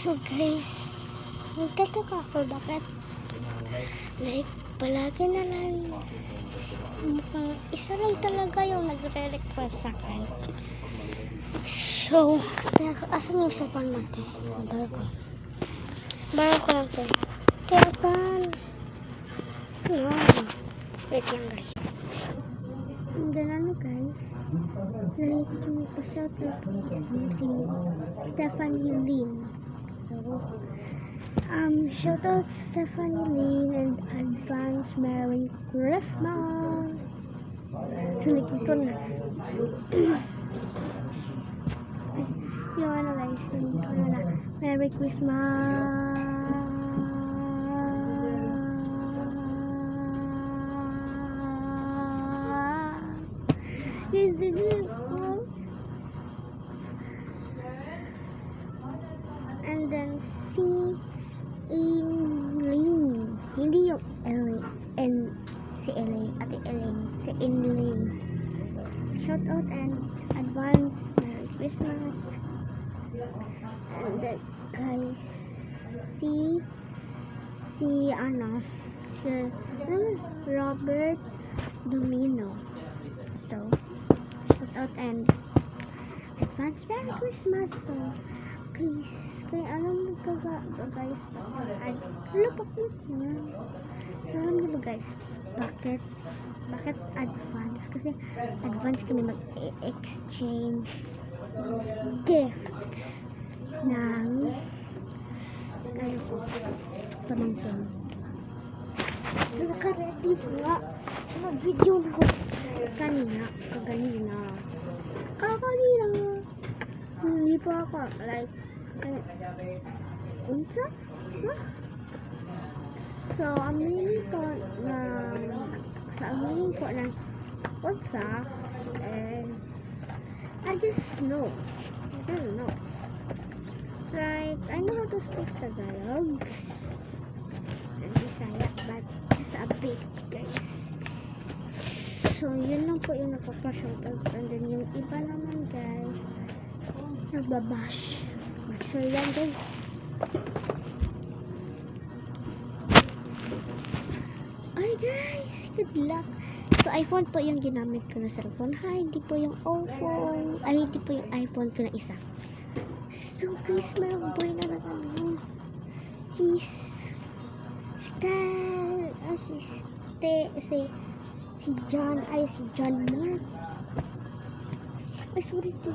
So guys, nagtataka ako bakit like palagi na lang mukhang isa lang talaga yung nagre-request sa akin. So, asan yung sopan natin? Baro ko natin. Kaya saan? No. Wait lang guys. And then ano guys, like yung pa-shoutout is si Stephanie Lynn. So, shoutout Stephanie Lynn and advance Merry Christmas. Sulitin ko na. Yung ano guys, sulitin ko na. Merry Christmas. This is it. And then si Elaine, hindi yung Elaine, si Elaine, ate Elaine, si Elaine. Shout out and advance Merry Christmas. And then guys, si Robert Domino. So shout out and advance Merry Christmas. So please, kaya alam mo ba guys, lupak na. So alam mo ba guys, bakit advance? Kasi advance kami mag-exchange gifts ng pamangkin. So naka-ready nga sa video na ko kaganina hindi pa ako like unsa? So aminin ko ng unsa is I just know. I don't know. Like I know how to speak Tagalog and Bisaya, but just a bit guys. So yun lang po yung napapa-shoutout, and then yung iba naman guys nagbabash. So yan guys. Ay guys, good luck. So iPhone po yung ginamit ko na cellphone. Hindi po yung iPhone. Hindi po yung iPhone ko na isa. So guys, malaboy na lang ano. Si John Mark. Ay sorry po.